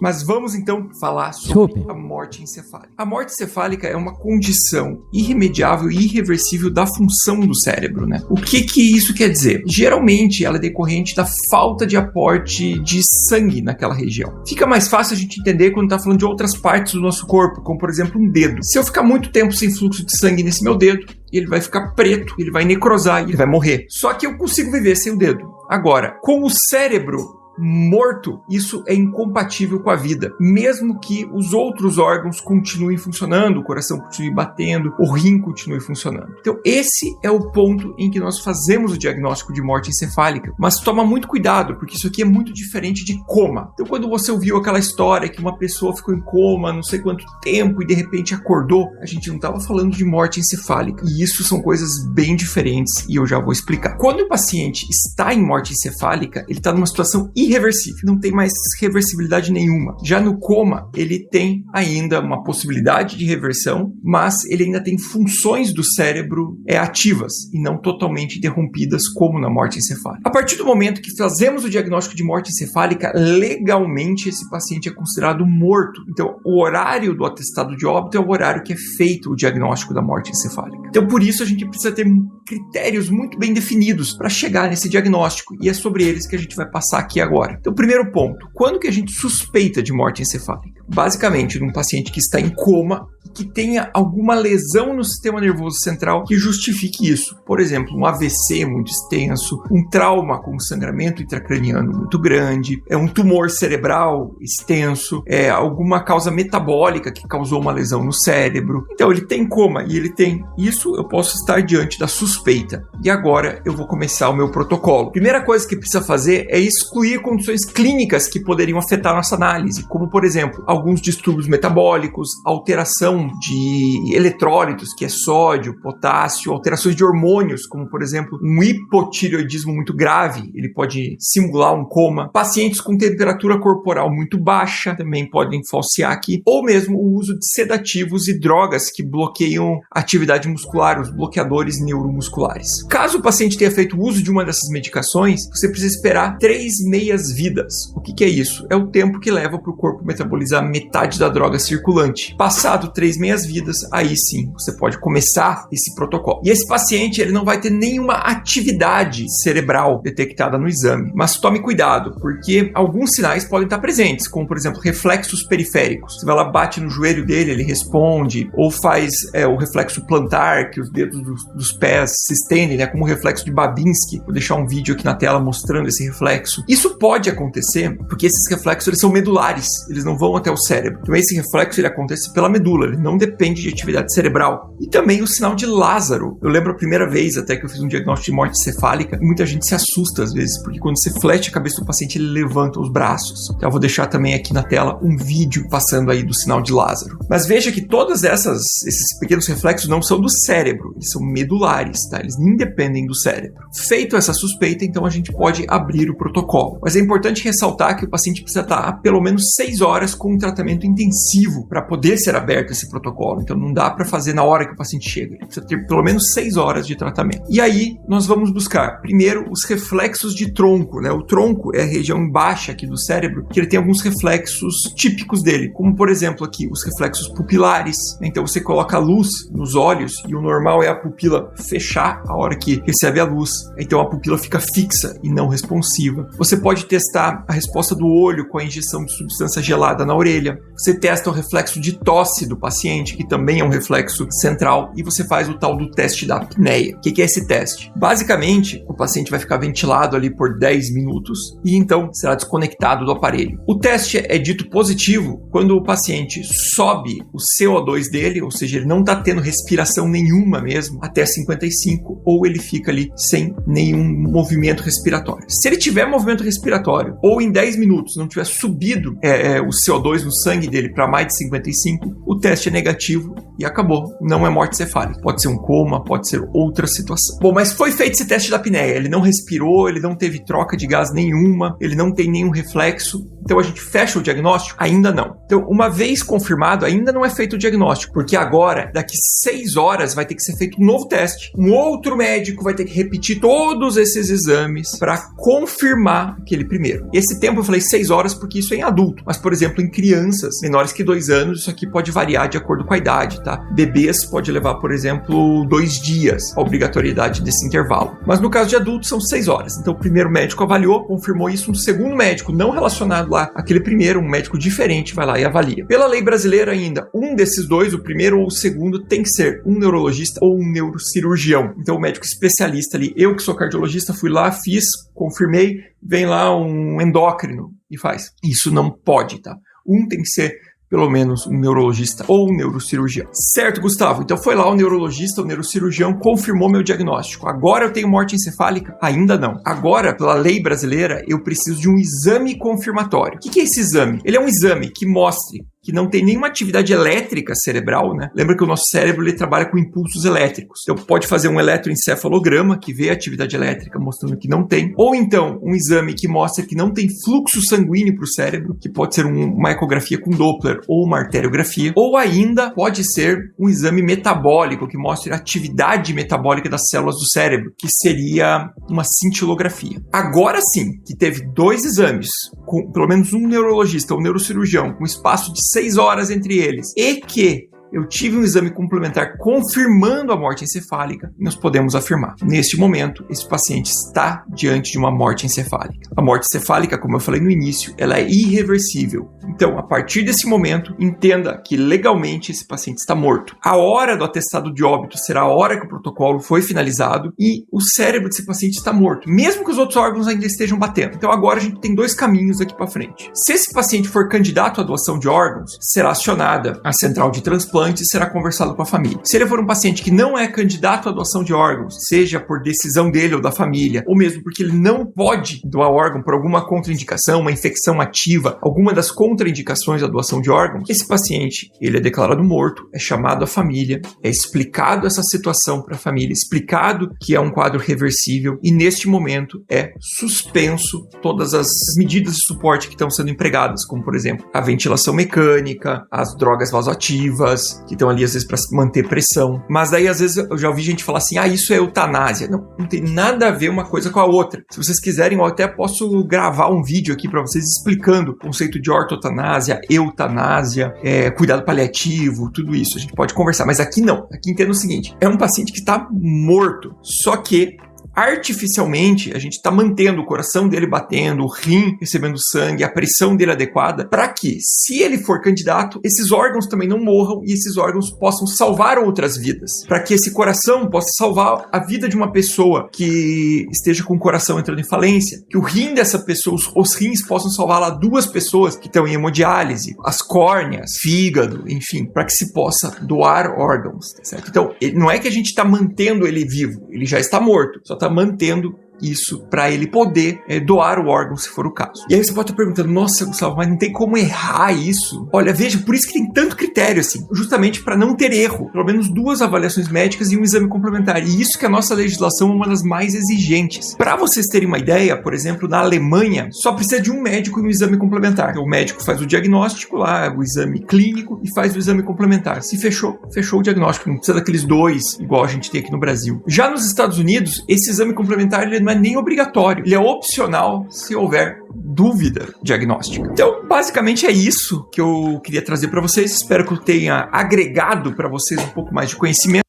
Speaker 7: Mas vamos então falar sobre a morte encefálica. A morte encefálica é uma condição irremediável e irreversível da função do cérebro, né? O que isso quer dizer? Geralmente ela é decorrente da falta de aporte de sangue naquela região. Fica mais fácil a gente entender quando está falando de outras partes do nosso corpo, como por exemplo um dedo. Se eu ficar muito tempo sem fluxo de sangue nesse meu dedo, ele vai ficar preto, ele vai necrosar e ele vai morrer. Só que eu consigo viver sem o dedo. Agora, com o cérebro morto, isso é incompatível com a vida, mesmo que os outros órgãos continuem funcionando, o coração continue batendo, o rim continue funcionando. Então esse é o ponto em que nós fazemos o diagnóstico de morte encefálica, mas toma muito cuidado, porque isso aqui é muito diferente de coma. Então quando você ouviu aquela história que uma pessoa ficou em coma não sei quanto tempo e de repente acordou, a gente não estava falando de morte encefálica, e isso são coisas bem diferentes e eu já vou explicar. Quando o paciente está em morte encefálica, ele está numa situação irreversível, não tem mais reversibilidade nenhuma. Já no coma, ele tem ainda uma possibilidade de reversão, mas ele ainda tem funções do cérebro ativas e não totalmente interrompidas como na morte encefálica. A partir do momento que fazemos o diagnóstico de morte encefálica, legalmente esse paciente é considerado morto. Então, o horário do atestado de óbito é o horário que é feito o diagnóstico da morte encefálica. Então, por isso a gente precisa ter critérios muito bem definidos para chegar nesse diagnóstico, e é sobre eles que a gente vai passar aqui agora. Então, primeiro ponto, quando que a gente suspeita de morte encefálica? Basicamente, num paciente que está em coma, que tenha alguma lesão no sistema nervoso central que justifique isso. Por exemplo, um AVC muito extenso, um trauma com sangramento intracraniano muito grande, um tumor cerebral extenso, alguma causa metabólica que causou uma lesão no cérebro. Então, ele tem coma e ele tem isso, eu posso estar diante da suspeita. E agora eu vou começar o meu protocolo. Primeira coisa que precisa fazer é excluir condições clínicas que poderiam afetar a nossa análise, como, por exemplo, alguns distúrbios metabólicos, alteração de eletrólitos, que é sódio, potássio, alterações de hormônios, como por exemplo um hipotireoidismo muito grave, ele pode simular um coma. Pacientes com temperatura corporal muito baixa também podem falsear aqui, ou mesmo o uso de sedativos e drogas que bloqueiam a atividade muscular, os bloqueadores neuromusculares. Caso o paciente tenha feito uso de uma dessas medicações, você precisa esperar 3 meias-vidas. O que é isso? É o tempo que leva para o corpo metabolizar metade da droga circulante. Passado 3 meias-vidas, aí sim, você pode começar esse protocolo. E esse paciente, ele não vai ter nenhuma atividade cerebral detectada no exame. Mas tome cuidado, porque alguns sinais podem estar presentes, como, por exemplo, reflexos periféricos. Você vai lá, bate no joelho dele, ele responde, ou faz o reflexo plantar, que os dedos dos pés se estendem, né, como o reflexo de Babinski. Vou deixar um vídeo aqui na tela mostrando esse reflexo. Isso pode acontecer porque esses reflexos, eles são medulares, eles não vão até o cérebro. Então esse reflexo, ele acontece pela medula, ele não depende de atividade cerebral. E também o sinal de Lázaro. Eu lembro a primeira vez até que eu fiz um diagnóstico de morte encefálica, e muita gente se assusta às vezes, porque quando você flete a cabeça do paciente, ele levanta os braços. Então eu vou deixar também aqui na tela um vídeo passando aí do sinal de Lázaro. Mas veja que todos esses pequenos reflexos não são do cérebro, eles são medulares, tá? Eles independem do cérebro. Feito essa suspeita, então a gente pode abrir o protocolo. Mas é importante ressaltar que o paciente precisa estar há pelo menos 6 horas com um tratamento intensivo para poder ser aberto esse protocolo. Então não dá para fazer na hora que o paciente chega. Ele precisa ter pelo menos 6 horas de tratamento. E aí nós vamos buscar primeiro os reflexos de tronco, né? O tronco é a região baixa aqui do cérebro que ele tem alguns reflexos típicos dele, como por exemplo aqui os reflexos pupilares. Então você coloca a luz nos olhos e o normal é a pupila fechar a hora que recebe a luz. Então a pupila fica fixa e não responsiva. Você pode testar a resposta do olho com a injeção de substância gelada na orelha. Você testa o reflexo de tosse do paciente, que também é um reflexo central, e você faz o tal do teste da apneia. O que é esse teste? Basicamente, o paciente vai ficar ventilado ali por 10 minutos e então será desconectado do aparelho. O teste é dito positivo quando o paciente sobe o CO2 dele, ou seja, ele não está tendo respiração nenhuma mesmo, até 55, ou ele fica ali sem nenhum movimento respiratório. Se ele tiver movimento respiratório, ou em 10 minutos não tiver subido o CO2 no sangue dele para mais de 55, o teste é negativo e acabou. Não é morte cefálica. Pode ser um coma, pode ser outra situação. Bom, mas foi feito esse teste da apneia. Ele não respirou, ele não teve troca de gás nenhuma, ele não tem nenhum reflexo. Então a gente fecha o diagnóstico? Ainda não. Então, uma vez confirmado, ainda não é feito o diagnóstico, porque agora, daqui 6 horas, vai ter que ser feito um novo teste. Um outro médico vai ter que repetir todos esses exames para confirmar aquele primeiro. Esse tempo eu falei 6 horas porque isso é em adulto, mas, por exemplo, em crianças menores que 2 anos, isso aqui pode variar de acordo com a idade, tá? Bebês pode levar, por exemplo, 2 dias a obrigatoriedade desse intervalo. Mas no caso de adultos, são 6 horas. Então, o primeiro médico avaliou, confirmou isso, um segundo médico, não relacionado lá àquele primeiro, um médico diferente, vai lá e avalia. Pela lei brasileira ainda, um desses dois, o primeiro ou o segundo, tem que ser um neurologista ou um neurocirurgião. Então, o médico especialista ali, eu que sou cardiologista, fui lá, fiz, confirmei, vem lá um endócrino e faz. Isso não pode, tá? Um tem que ser pelo menos um neurologista ou um neurocirurgião. Certo, Gustavo? Então foi lá o neurologista, o neurocirurgião, confirmou meu diagnóstico. Agora eu tenho morte encefálica? Ainda não. Agora, pela lei brasileira, eu preciso de um exame confirmatório. O que é esse exame? Ele é um exame que mostre que não tem nenhuma atividade elétrica cerebral, né? Lembra que o nosso cérebro ele trabalha com impulsos elétricos. Então pode fazer um eletroencefalograma que vê a atividade elétrica mostrando que não tem, ou então um exame que mostra que não tem fluxo sanguíneo para o cérebro, que pode ser uma ecografia com Doppler ou uma arteriografia, ou ainda pode ser um exame metabólico que mostre a atividade metabólica das células do cérebro, que seria uma cintilografia. Agora sim, que teve 2 exames, com pelo menos um neurologista ou neurocirurgião, com espaço de 6 horas entre eles, e que eu tive um exame complementar confirmando a morte encefálica, nós podemos afirmar. Neste momento, esse paciente está diante de uma morte encefálica. A morte encefálica, como eu falei no início, ela é irreversível. Então, a partir desse momento, entenda que legalmente esse paciente está morto. A hora do atestado de óbito será a hora que o protocolo foi finalizado e o cérebro desse paciente está morto, mesmo que os outros órgãos ainda estejam batendo. Então, agora a gente tem 2 caminhos aqui para frente. Se esse paciente for candidato à doação de órgãos, será acionada a central de transplante e será conversado com a família. Se ele for um paciente que não é candidato à doação de órgãos, seja por decisão dele ou da família, ou mesmo porque ele não pode doar órgão por alguma contraindicação, uma infecção ativa, alguma das contraindicações da doação de órgãos, esse paciente, ele é declarado morto, é chamado à família, é explicado essa situação para a família, explicado que é um quadro reversível e neste momento é suspenso todas as medidas de suporte que estão sendo empregadas, como por exemplo, a ventilação mecânica, as drogas vasoativas, que estão ali às vezes para manter pressão. Mas daí às vezes eu já ouvi gente falar assim, isso é eutanásia. Não tem nada a ver uma coisa com a outra. Se vocês quiserem, eu até posso gravar um vídeo aqui para vocês explicando o conceito de ortotanásia, eutanásia, cuidado paliativo, tudo isso. A gente pode conversar, mas aqui não. Aqui entenda o seguinte, é um paciente que está morto, só que artificialmente, a gente está mantendo o coração dele batendo, o rim recebendo sangue, a pressão dele adequada, para que, se ele for candidato, esses órgãos também não morram e esses órgãos possam salvar outras vidas. Para que esse coração possa salvar a vida de uma pessoa que esteja com o coração entrando em falência, que o rim dessa pessoa, os rins possam salvar lá 2 pessoas que estão em hemodiálise, as córneas, fígado, enfim, para que se possa doar órgãos, tá certo? Então, não é que a gente está mantendo ele vivo, ele já está morto, só está mantendo isso para ele poder doar o órgão se for o caso. E aí você pode estar perguntando, nossa, Gustavo, mas não tem como errar isso? Olha, veja, por isso que tem tanto critério assim, justamente para não ter erro, pelo menos 2 avaliações médicas e um exame complementar. E isso que a nossa legislação é uma das mais exigentes. Para vocês terem uma ideia, por exemplo, na Alemanha, só precisa de um médico e um exame complementar. O médico faz o diagnóstico lá, o exame clínico e faz o exame complementar. Se fechou o diagnóstico, não precisa daqueles 2 igual a gente tem aqui no Brasil. Já nos Estados Unidos, esse exame complementar ele não é nem obrigatório, ele é opcional se houver dúvida diagnóstica. Então, basicamente é isso que eu queria trazer para vocês. Espero que eu tenha agregado para vocês um pouco mais de conhecimento.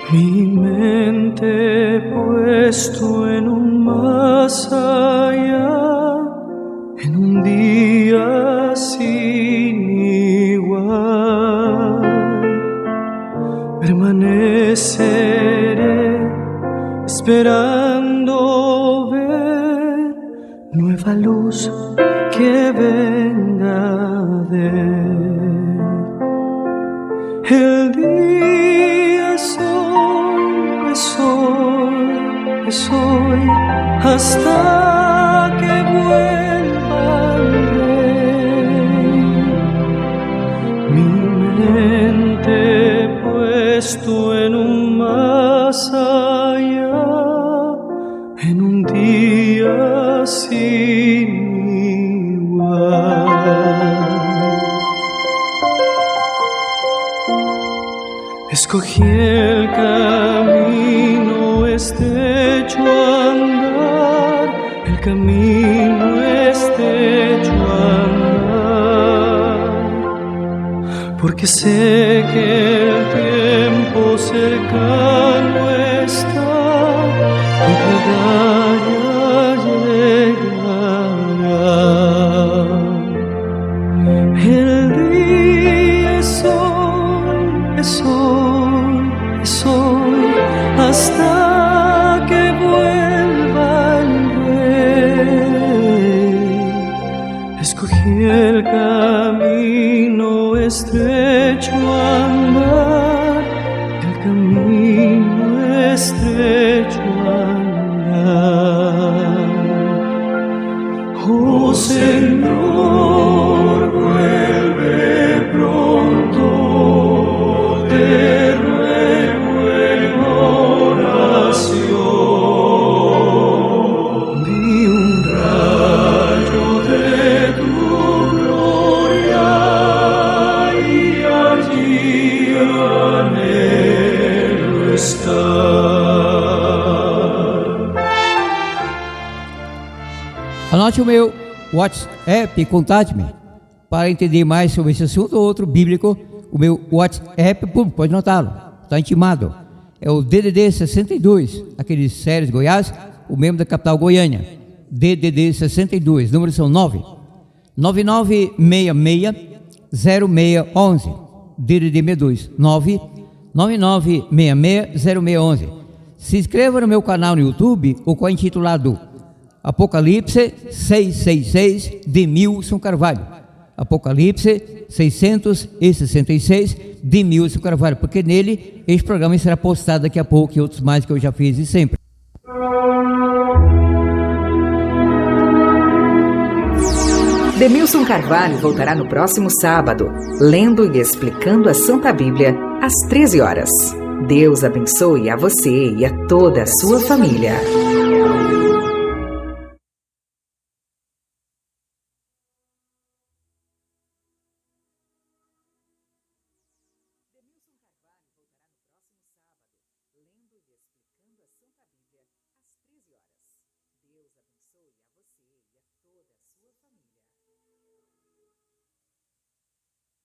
Speaker 5: Mi mente puesto en un más allá, en un día sin igual, permaneceré esperando ver nueva luz que venga de el día es hoy, hasta que vuelva el rey. Mi mente puesto en un más allá, en un día sin igual. Escogí el camino estrecho a andar, el camino estrecho a andar, porque sé que el tiempo cercano está y llegará. El día es hoy, hasta que vuelva el rey. Escogí el camino estrecho a andar, el camino estrecho a andar. Oh Señor, vuelve pronto, te ruego en oración. Di un rayo de tu gloria y allí anhelo estar.
Speaker 4: Anote o meu WhatsApp e contate-me para entender mais sobre esse assunto ou outro bíblico. O meu WhatsApp, pode notá-lo, está intimado. É o DDD 62, aquele Séries Goiás, o membro da capital Goiânia. DDD 62, números são 999660611. DDD 62, 999660611. Se inscreva no meu canal no YouTube, o qual é intitulado Apocalipse 666 de Milson Carvalho. Apocalipse 666 de Milson Carvalho, porque nele este programa será postado daqui a pouco e outros mais que eu já fiz e sempre.
Speaker 6: Demilson Carvalho voltará no próximo sábado, lendo e explicando a Santa Bíblia, às 13 horas. Deus abençoe a você e a toda a sua família.